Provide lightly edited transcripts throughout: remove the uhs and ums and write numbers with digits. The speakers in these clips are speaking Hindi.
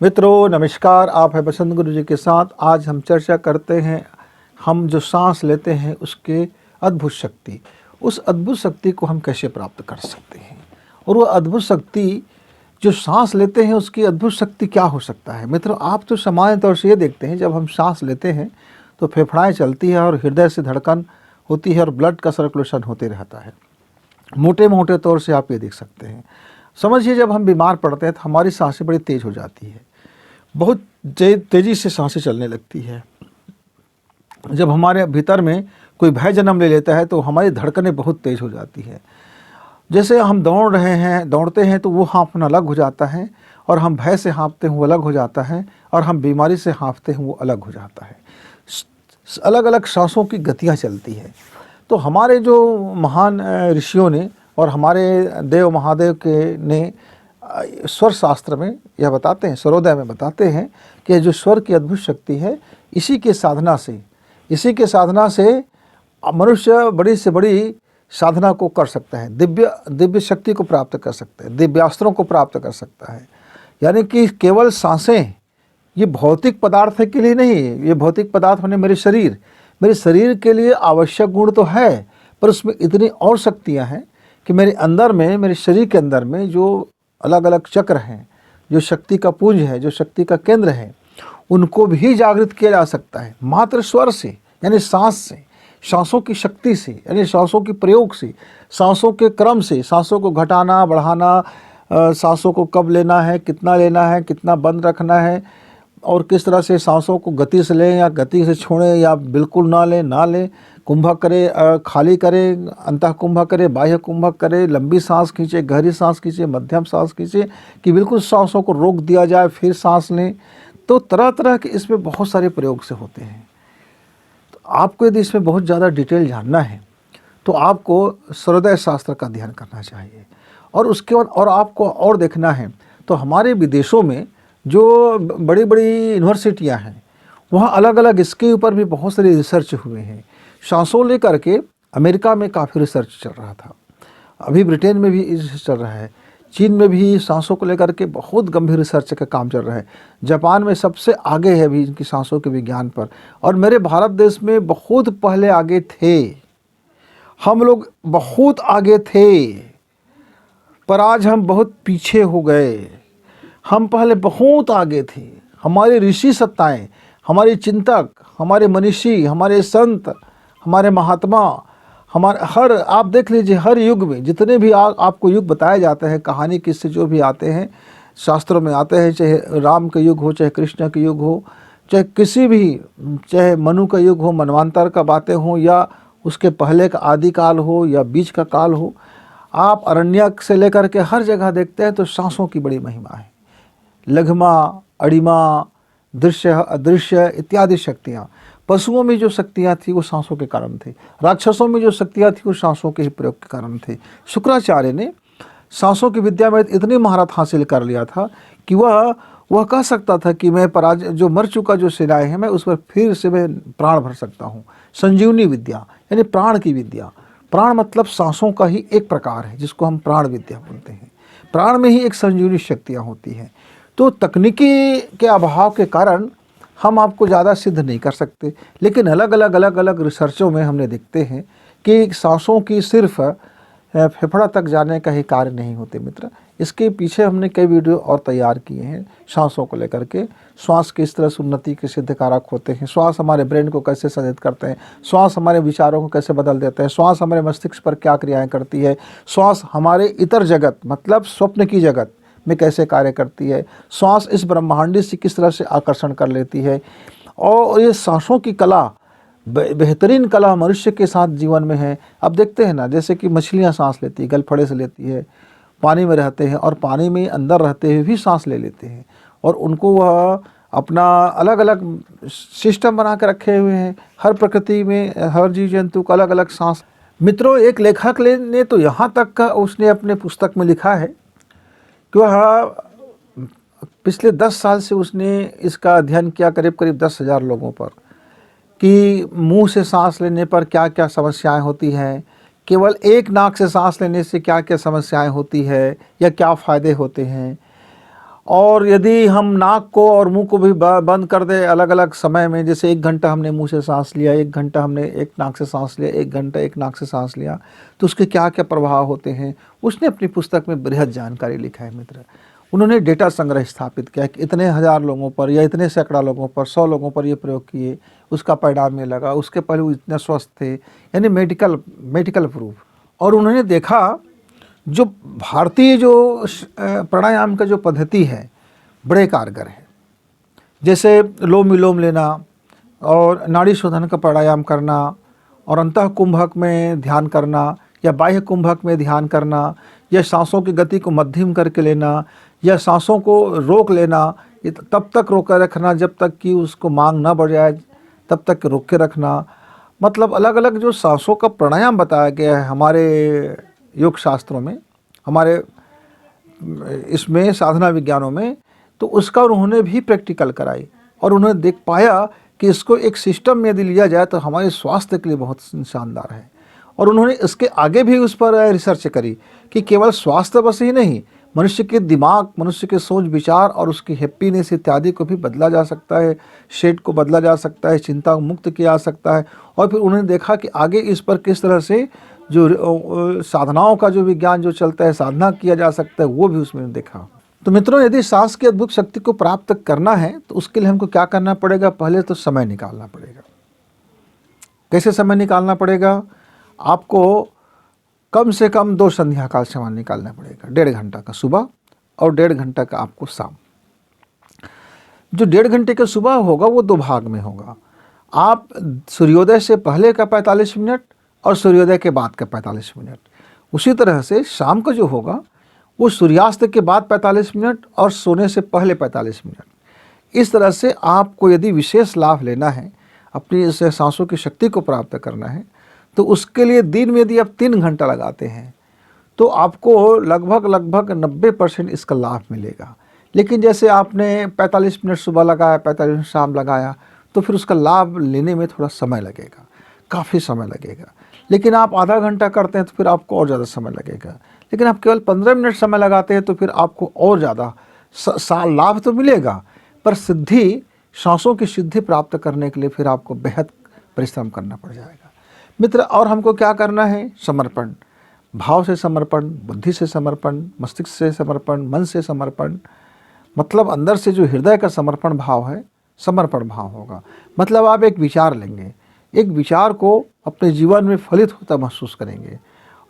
मित्रों नमस्कार, आप है बसंत गुरु जी के साथ। आज हम चर्चा करते हैं हम जो सांस लेते हैं उसके अद्भुत शक्ति, उस अद्भुत शक्ति को हम कैसे प्राप्त कर सकते हैं और वो अद्भुत शक्ति जो सांस लेते हैं उसकी अद्भुत शक्ति क्या हो सकता है। मित्रों, आप तो सामान्य तौर से ये देखते हैं जब हम सांस लेते हैं तो फेफड़ाएँ चलती है और हृदय से धड़कन होती है और ब्लड का सर्कुलेशन होते रहता है। मोटे मोटे तौर से आप ये देख सकते हैं। समझिए जब हम बीमार पड़ते हैं तो हमारी सांसें बड़ी तेज़ हो जाती है, बहुत तेज़ी से सांसें चलने लगती है। जब हमारे भीतर में कोई भय जन्म ले लेता है तो हमारी धड़कनें बहुत तेज़ हो जाती है। जैसे हम दौड़ते हैं तो वो हाँफना अलग हो जाता है, और हम भय से हाँफते हैं वो अलग हो जाता है, और हम बीमारी से हाँफते हैं वो अलग हो जाता है। अलग अलग सांसों की गतियाँ चलती है। तो हमारे जो महान ऋषियों ने और हमारे देव महादेव के ने स्वर शास्त्र में यह बताते हैं, स्वरोदय में बताते हैं कि जो स्वर की अद्भुत शक्ति है, इसी के साधना से मनुष्य बड़ी से बड़ी साधना को कर सकता है, दिव्य शक्ति को प्राप्त कर सकता है, दिव्यास्त्रों को प्राप्त कर सकता है। यानी कि केवल सांसें ये भौतिक पदार्थ के लिए नहीं है। ये भौतिक पदार्थ होने मेरे शरीर के लिए आवश्यक गुण तो है, पर उसमें इतनी और शक्तियाँ हैं कि मेरे शरीर के अंदर में जो अलग अलग चक्र हैं, जो शक्ति का पुंज है, जो शक्ति का केंद्र है, उनको भी जागृत किया जा सकता है मात्र स्वर से, यानी सांस से, सांसों की शक्ति से, यानी सांसों के प्रयोग से, सांसों के क्रम से, सांसों को घटाना बढ़ाना, सांसों को कब लेना है, कितना बंद रखना है, और किस तरह से सांसों को गति से लें या गति से छोड़ें या बिल्कुल ना लें, कुंभक करे, खाली करे, अंतः कुंभक करे, बाह्य कुंभक करे, लंबी सांस खींचे, गहरी सांस खींचे, मध्यम सांस खींचे, कि बिल्कुल सांसों को रोक दिया जाए फिर सांस लें। तो तरह तरह के इसमें बहुत सारे प्रयोग से होते हैं। तो आपको यदि इसमें बहुत ज़्यादा डिटेल जानना है तो आपको स्वरोदय शास्त्र का अध्ययन करना चाहिए, और उसके बाद और आपको और देखना है तो हमारे विदेशों में जो बड़ी बड़ी यूनिवर्सिटियां हैं वहाँ अलग अलग इसके ऊपर भी बहुत सारे रिसर्च हुए हैं। सांसों लेकर के अमेरिका में काफ़ी रिसर्च चल रहा था, अभी ब्रिटेन में भी रिसर्च चल रहा है, चीन में भी सांसों को लेकर के बहुत गंभीर रिसर्च का काम चल रहा है, जापान में सबसे आगे है अभी इनकी सांसों के विज्ञान पर, और मेरे भारत देश में बहुत पहले आगे थे। हम लोग बहुत आगे थे, पर आज हम बहुत पीछे हो गए। हम पहले बहुत आगे थे। हमारे ऋषि सत्ताएं, हमारे चिंतक, हमारे मनीषी, हमारे संत, हमारे महात्मा, हर आप देख लीजिए हर युग में जितने भी आपको युग बताए जाते हैं, कहानी किस्से जो भी आते हैं शास्त्रों में आते हैं, चाहे राम का युग हो, चाहे कृष्ण का युग हो, चाहे मनु का युग हो, मनवांतर का बातें हो, या उसके पहले का आदिकाल हो या बीच का काल हो, आप अरण्यक से लेकर के हर जगह देखते हैं तो सांसों की बड़ी महिमा है। लघमा, अड़िमा, दृश्य, अदृश्य इत्यादि शक्तियाँ। पशुओं में जो शक्तियाँ थी वो सांसों के कारण थी, राक्षसों में जो शक्तियाँ थी वो सांसों के ही प्रयोग के कारण थे। शुक्राचार्य ने सांसों की विद्या में इतनी महारत हासिल कर लिया था कि वह कह सकता था कि मैं जो मर चुका जो सेनाएँ हैं मैं उस पर फिर से मैं प्राण भर सकता हूँ। संजीवनी विद्या यानी प्राण की विद्या। प्राण मतलब सांसों का ही एक प्रकार है जिसको हम प्राण विद्या बोलते हैं। प्राण में ही एक संजीवनी शक्तियाँ होती हैं। तो तकनीकी के अभाव के कारण हम आपको ज़्यादा सिद्ध नहीं कर सकते, लेकिन अलग अलग रिसर्चों में हमने देखते हैं कि सांसों की सिर्फ फेफड़ा तक जाने का ही कार्य नहीं होते मित्र। इसके पीछे हमने कई वीडियो और तैयार किए हैं सांसों को लेकर के। श्वास किस तरह से उन्नति के सिद्ध कारक होते हैं, श्वास हमारे ब्रेन को कैसे संचालित करते हैं, श्वास हमारे विचारों को कैसे बदल देते हैं, श्वास हमारे मस्तिष्क पर क्या क्रियाएँ करती है, श्वास हमारे इतर जगत मतलब स्वप्न की जगत में कैसे कार्य करती है, श्वास इस ब्रह्मांडी से किस तरह से आकर्षण कर लेती है। और ये सांसों की कला, बेहतरीन कला मनुष्य के साथ जीवन में है। अब देखते हैं ना, जैसे कि मछलियाँ सांस लेती है, गलफड़े से लेती है, पानी में रहते हैं और पानी में अंदर रहते हुए भी सांस ले लेते हैं, और उनको वह अपना अलग अलग सिस्टम बना के रखे हुए हैं। हर प्रकृति में हर जीव जंतु का अलग अलग सांस। मित्रों, एक लेखक ने तो यहाँ तक का उसने अपने पुस्तक में लिखा है कि वह पिछले 10 साल से उसने इसका अध्ययन किया करीब 10,000 लोगों पर, कि मुंह से सांस लेने पर क्या क्या समस्याएं होती हैं, केवल एक नाक से सांस लेने से क्या क्या समस्याएं होती है या क्या फ़ायदे होते हैं। और यदि हम नाक को और मुंह को भी बंद कर दें अलग अलग समय में, जैसे 1 घंटा हमने मुंह से सांस लिया, 1 घंटा हमने एक नाक से सांस लिया, 1 घंटा एक नाक से सांस लिया, तो उसके क्या क्या प्रभाव होते हैं, उसने अपनी पुस्तक में बृहद जानकारी लिखा है मित्र। उन्होंने डेटा संग्रह स्थापित किया कि इतने हज़ार लोगों पर या इतने सैकड़ा लोगों पर, 100 लोगों पर ये प्रयोग किए, उसका परिणाम ये लगा, उसके पहले वो इतने स्वस्थ थे, यानी मेडिकल प्रूफ। और उन्होंने देखा जो भारतीय जो प्राणायाम का जो पद्धति है बड़े कारगर है। जैसे लोम विलोम लेना और नाड़ी शोधन का प्राणायाम करना और अंतः कुंभक में ध्यान करना या बाह्य कुंभक में ध्यान करना या सांसों की गति को मध्यम करके लेना या सांसों को रोक लेना, तब तक रोक कर रखना जब तक कि उसको मांग ना बढ़ जाए, तब तक रोक के रखना। मतलब अलग अलग जो सांसों का प्राणायाम बताया गया है हमारे योग शास्त्रों में, हमारे इसमें साधना विज्ञानों में, तो उसका उन्होंने भी प्रैक्टिकल कराई और उन्होंने देख पाया कि इसको एक सिस्टम में यदि लिया जाए तो हमारे स्वास्थ्य के लिए बहुत शानदार है। और उन्होंने इसके आगे भी उस पर रिसर्च करी कि केवल स्वास्थ्य बस ही नहीं, मनुष्य के दिमाग, मनुष्य के सोच विचार और उसकी हैप्पीनेस इत्यादि को भी बदला जा सकता है, शेड को बदला जा सकता है, चिंता मुक्त किया जा सकता है। और फिर उन्होंने देखा कि आगे इस पर किस तरह से जो साधनाओं का जो विज्ञान जो चलता है, साधना किया जा सकता है, वो भी उसमें देखा। तो मित्रों, यदि सांस की अद्भुत शक्ति को प्राप्त करना है तो उसके लिए हमको क्या करना पड़ेगा? पहले तो समय निकालना पड़ेगा। कैसे समय निकालना पड़ेगा? आपको कम से कम 2 संध्या काल समय निकालना पड़ेगा, 1.5 घंटा का सुबह और 1.5 घंटा का आपको शाम। जो 1.5 घंटे का सुबह होगा वो 2 भाग में होगा। आप सूर्योदय से पहले का 45 मिनट और सूर्योदय के बाद का 45 मिनट। उसी तरह से शाम का जो होगा वो सूर्यास्त के बाद 45 मिनट और सोने से पहले 45 मिनट। इस तरह से आपको यदि विशेष लाभ लेना है, अपनी इस सांसों की शक्ति को प्राप्त करना है, तो उसके लिए दिन में यदि आप 3 घंटा लगाते हैं तो आपको लगभग 90% इसका लाभ मिलेगा। लेकिन जैसे आपने 45 मिनट सुबह लगाया, 45 मिनट शाम लगाया, तो फिर उसका लाभ लेने में थोड़ा समय लगेगा, काफ़ी समय लगेगा। लेकिन आप आधा घंटा करते हैं तो फिर आपको और ज़्यादा समय लगेगा। लेकिन आप केवल 15 मिनट समय लगाते हैं तो फिर आपको और ज़्यादा लाभ तो मिलेगा, पर सिद्धि, सांसों की सिद्धि प्राप्त करने के लिए फिर आपको बेहद परिश्रम करना पड़ जाएगा मित्र। और हमको क्या करना है? समर्पण, भाव से समर्पण, बुद्धि से समर्पण, मस्तिष्क से समर्पण, मन से समर्पण, मतलब अंदर से जो हृदय का समर्पण भाव है, समर्पण भाव होगा। मतलब आप एक विचार लेंगे, एक विचार को अपने जीवन में फलित होता महसूस करेंगे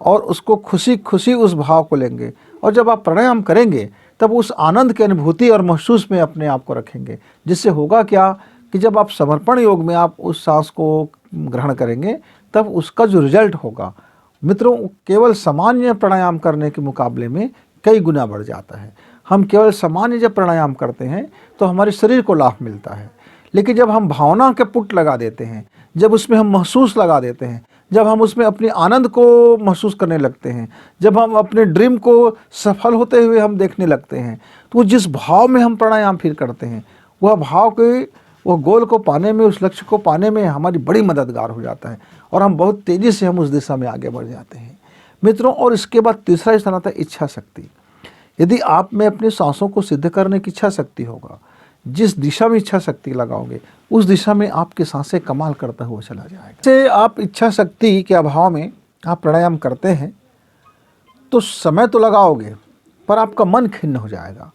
और उसको खुशी खुशी उस भाव को लेंगे। और जब आप प्राणायाम करेंगे तब उस आनंद की अनुभूति और महसूस में अपने आप को रखेंगे, जिससे होगा क्या कि जब आप समर्पण योग में आप उस सांस को ग्रहण करेंगे तब उसका जो रिजल्ट होगा मित्रों, केवल सामान्य प्राणायाम करने के मुकाबले में कई गुना बढ़ जाता है। हम केवल सामान्य जब प्राणायाम करते हैं तो हमारे शरीर को लाभ मिलता है, लेकिन जब हम भावना के पुट लगा देते हैं, जब उसमें हम महसूस लगा देते हैं, जब हम उसमें अपने आनंद को महसूस करने लगते हैं, जब हम अपने ड्रीम को सफल होते हुए हम देखने लगते हैं, तो जिस भाव में हम प्राणायाम फिर करते हैं, वह भाव के वो गोल को पाने में, उस लक्ष्य को पाने में हमारी बड़ी मददगार हो जाता है और हम बहुत तेज़ी से हम उस दिशा में आगे बढ़ जाते हैं मित्रों। और इसके बाद तीसरा स्थान आता है इच्छा शक्ति। यदि आप में अपनी सांसों को सिद्ध करने की इच्छा शक्ति होगा, जिस दिशा में इच्छा शक्ति लगाओगे उस दिशा में आपकी सांसें कमाल करता हुआ चला जाएगा। जैसे आप इच्छा शक्ति के अभाव में आप प्राणायाम करते हैं तो समय तो लगाओगे पर आपका मन खिन्न हो जाएगा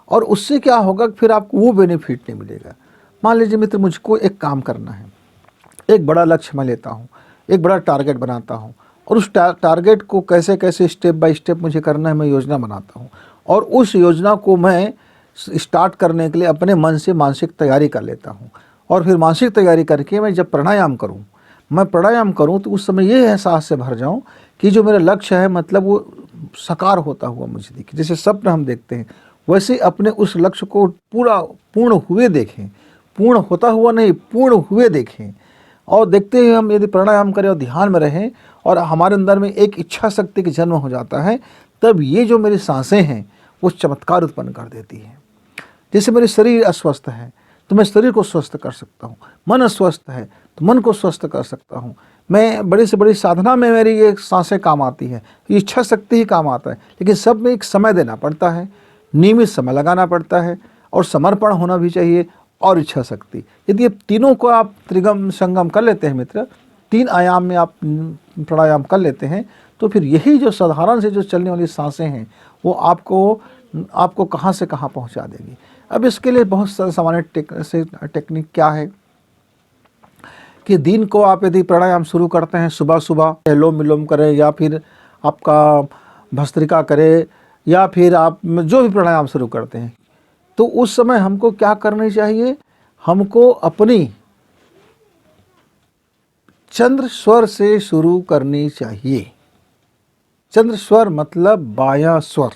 और उससे क्या होगा, फिर आपको वो बेनिफिट नहीं मिलेगा। मान लीजिए मित्र, मुझको एक काम करना है, एक बड़ा लक्ष्य मैं लेता हूँ, एक बड़ा टारगेट बनाता हूँ और उस टारगेट को कैसे कैसे स्टेप बाय स्टेप मुझे करना है, मैं योजना बनाता हूँ और उस योजना को मैं स्टार्ट करने के लिए अपने मन से मानसिक तैयारी कर लेता हूँ। और फिर मानसिक तैयारी करके मैं जब प्राणायाम करूँ तो उस समय ये एहसास से भर जाऊँ कि जो मेरा लक्ष्य है मतलब वो साकार होता हुआ मुझे दिखे। जैसे स्वप्न हम देखते हैं वैसे अपने उस लक्ष्य को पूर्ण हुए देखें, पूर्ण होता हुआ नहीं, पूर्ण हुए देखें। और देखते हुए हम यदि प्राणायाम करें और ध्यान में रहें और हमारे अंदर में एक इच्छा शक्ति का जन्म हो जाता है, तब ये जो मेरी सांसें हैं वो चमत्कार उत्पन्न कर देती हैं। जैसे मेरे शरीर अस्वस्थ है तो मैं शरीर को स्वस्थ कर सकता हूँ, मन अस्वस्थ है तो मन को स्वस्थ कर सकता हूँ। मैं बड़ी से बड़ी साधना में मेरी ये सांसें काम आती है, इच्छा शक्ति ही काम आता है, लेकिन सब में एक समय देना पड़ता है। नियमित समय लगाना पड़ता है और समर्पण होना भी चाहिए और इच्छा शक्ति। यदि ये तीनों को आप त्रिगम संगम कर लेते हैं मित्र, 3 आयाम में आप प्राणायाम कर लेते हैं, तो फिर यही जो साधारण से जो चलने वाली सांसें हैं वो आपको कहाँ से कहाँ पहुँचा देगी। अब इसके लिए बहुत सामान्य टेक्निक क्या है कि दिन को आप यदि प्राणायाम शुरू करते हैं सुबह सुबह, अनुलोम विलोम करें या फिर आपका भस्त्रिका करें या फिर आप जो भी प्राणायाम शुरू करते हैं, तो उस समय हमको क्या करनी चाहिए, हमको अपनी चंद्र स्वर से शुरू करनी चाहिए। चंद्र स्वर मतलब बायां स्वर।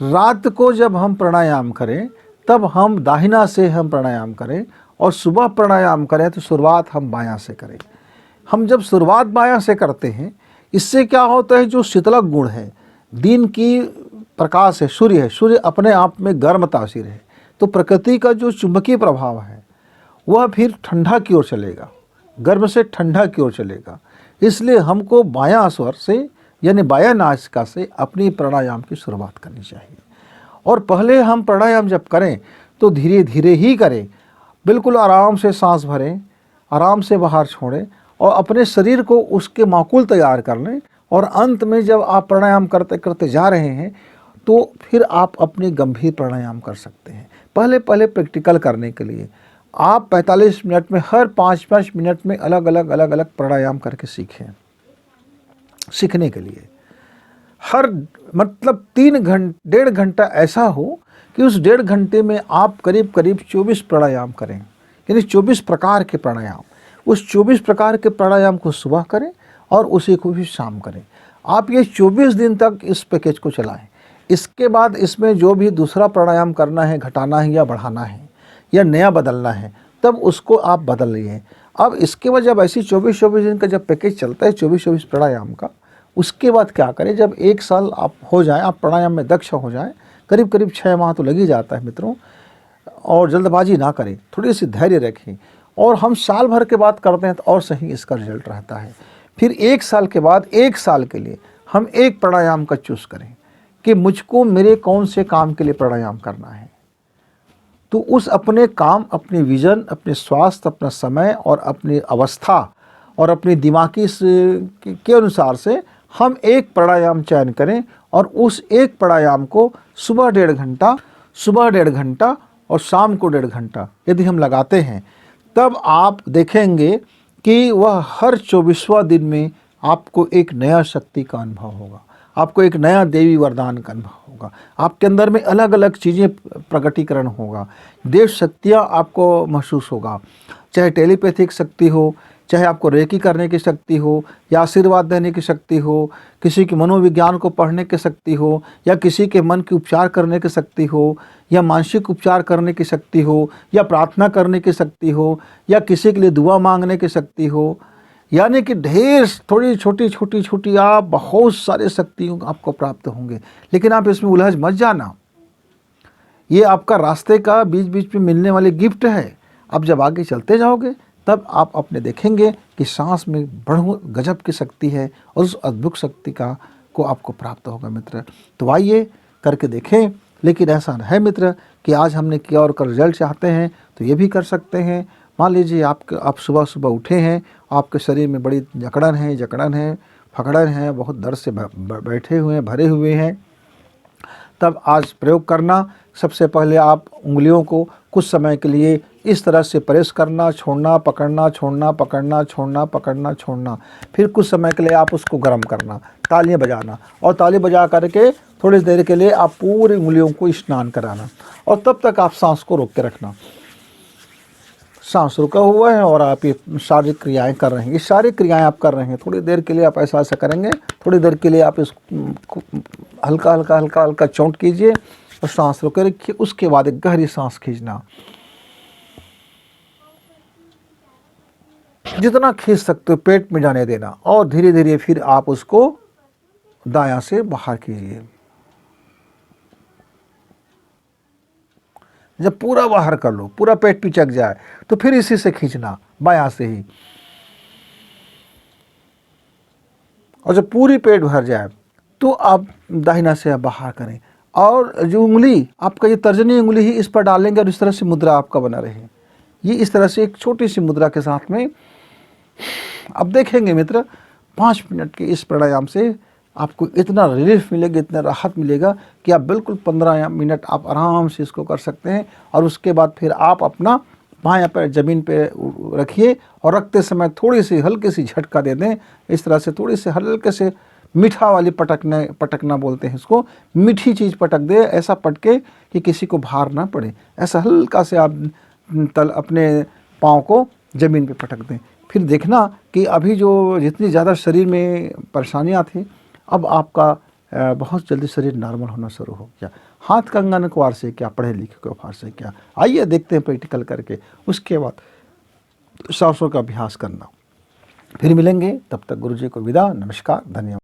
रात को जब हम प्राणायाम करें तब हम दाहिना से हम प्राणायाम करें और सुबह प्राणायाम करें तो शुरुआत हम बायां से करें। हम जब शुरुआत बायां से करते हैं, इससे क्या होता है, जो शीतलक गुण है, दिन की प्रकाश है, सूर्य अपने आप में गर्म तासीर है, तो प्रकृति का जो चुंबकीय प्रभाव है वह फिर ठंडा की ओर चलेगा, गर्म से ठंडा की ओर चलेगा। इसलिए हमको बायां स्वर से यानी बायां नासिका से अपनी प्राणायाम की शुरुआत करनी चाहिए। और पहले हम प्राणायाम जब करें तो धीरे धीरे ही करें, बिल्कुल आराम से सांस भरें, आराम से बाहर छोड़ें और अपने शरीर को उसके माकूल तैयार कर लें। और अंत में जब आप प्राणायाम करते करते जा रहे हैं तो फिर आप अपनी गंभीर प्राणायाम कर सकते हैं। पहले प्रैक्टिकल करने के लिए आप 45 मिनट में हर 5-5 मिनट में अलग अलग प्राणायाम करके सीखें। सीखने के लिए हर मतलब 1.5 घंटा ऐसा हो कि उस 1.5 घंटे में आप करीब 24 प्राणायाम करें, यानी 24 प्रकार के प्राणायाम। उस 24 प्रकार के प्राणायाम को सुबह करें और उसी को भी शाम करें। आप ये 24 दिन तक इस पैकेज को चलाएं। इसके बाद इसमें जो भी दूसरा प्राणायाम करना है, घटाना है या बढ़ाना है या नया बदलना है, तब उसको आप बदल लीजिए। अब इसके बाद जब ऐसी 24 दिन का जब पैकेज चलता है 24 प्राणायाम का, उसके बाद क्या करें, जब 1 साल आप हो जाए, आप प्राणायाम में दक्ष हो जाए, करीब 6 माह तो लग ही जाता है मित्रों। और जल्दबाजी ना करें, थोड़ी सी धैर्य रखें। और हम साल भर के बाद करते हैं तो और सही इसका रिजल्ट रहता है। फिर 1 साल के बाद 1 साल के लिए हम एक प्राणायाम का चूज करें कि मुझको मेरे कौन से काम के लिए प्राणायाम करना है। तो उस अपने काम, अपनी विजन, अपने स्वास्थ्य, अपना समय और अपनी अवस्था और अपनी दिमागी के अनुसार से हम एक प्राणायाम चयन करें और उस एक प्राणायाम को सुबह 1.5 घंटा और शाम को 1.5 घंटा यदि हम लगाते हैं, तब आप देखेंगे कि वह हर 24वां दिन में आपको एक नया शक्ति का अनुभव होगा, आपको एक नया देवी वरदान का अनुभव होगा, आपके अंदर में अलग अलग चीज़ें प्रकटीकरण होगा, देव शक्तियाँ आपको महसूस होगा, चाहे टेलीपैथिक शक्ति हो, चाहे आपको रेकी करने की शक्ति हो या आशीर्वाद देने की शक्ति हो, किसी के मनोविज्ञान को पढ़ने की शक्ति हो या किसी के मन की उपचार करने की शक्ति हो या मानसिक उपचार करने की शक्ति हो या प्रार्थना करने की शक्ति हो या किसी के लिए दुआ मांगने की शक्ति हो, यानी कि ढेर थोड़ी छोटी आप बहुत सारे शक्तियों आपको प्राप्त होंगे। लेकिन आप इसमें उलझ मत जाना, ये आपका रास्ते का बीच बीच में मिलने वाली गिफ्ट है। अब जब आगे चलते जाओगे तब आप अपने देखेंगे कि सांस में बड़ गजब की शक्ति है और उस अद्भुत शक्ति को आपको प्राप्त होगा मित्र। तो आइए करके देखें। लेकिन ऐसा है मित्र कि आज हमने किया और कर रिजल्ट चाहते हैं तो ये भी कर सकते हैं। मान लीजिए आप सुबह उठे हैं, आपके शरीर में बड़ी जकड़न है, फकड़न है, बहुत दर्द से बैठे हुए हैं, भरे हुए हैं, तब आज प्रयोग करना। सबसे पहले आप उंगलियों को कुछ समय के लिए इस तरह से प्रेस करना, छोड़ना, पकड़ना, छोड़ना, पकड़ना, छोड़ना, पकड़ना, छोड़ना। फिर कुछ समय के लिए आप उसको गर्म करना, तालियां बजाना और ताली बजा करके थोड़ी देर के लिए आप पूरी उंगलियों को स्नान कराना और तब तक आप सांस को रोक के रखना। सांस रुका हुआ है और आप ये शारीरिक क्रियाएं कर रहे हैं, ये सारी क्रियाएं आप कर रहे हैं। थोड़ी देर के लिए आप ऐसा करेंगे, थोड़ी देर के लिए आप इसको हल्का चौंट कीजिए और सांस रोके रखिए। उसके बाद एक गहरी सांस खींचना, जितना खींच सकते हो पेट में जाने देना और धीरे धीरे फिर आप उसको दायां से बाहर कीजिए। जब पूरा बाहर कर लो, पूरा पेट पिचक जाए, तो फिर इसी से खींचना बायां से ही, और जब पूरी पेट भर जाए तो आप दाहिना से बाहर करें और जो उंगली आपका ये तर्जनी उंगली ही इस पर डालेंगे और इस तरह से मुद्रा आपका बना रहे। ये इस तरह से एक छोटी सी मुद्रा के साथ में अब देखेंगे मित्र 5 मिनट के इस प्राणायाम से आपको इतना रिलीफ मिलेगा, इतना राहत मिलेगा कि आप बिल्कुल 15 मिनट आप आराम से इसको कर सकते हैं। और उसके बाद फिर आप अपना बायां पैर ज़मीन पे रखिए और रखते समय थोड़ी सी हल्की सी झटका दे दें। इस तरह से थोड़ी सी हल्के से मीठा वाली पटकना बोलते हैं इसको, मीठी चीज़ पटक दे, ऐसा पटके कि किसी को भार ना पड़े। ऐसा हल्का से आप अपने पाँव को ज़मीन पे पटक दें। फिर देखना कि अभी जो जितनी ज़्यादा शरीर में परेशानियाँ थी, अब आपका बहुत जल्दी शरीर नॉर्मल होना शुरू हो गया। हाथ कंगन को वार से क्या, पढ़े लिखे को वार से क्या। आइए देखते हैं प्रैक्टिकल करके, उसके बाद सांसों का अभ्यास करना। फिर मिलेंगे, तब तक गुरु जी को विदा, नमस्कार, धन्यवाद।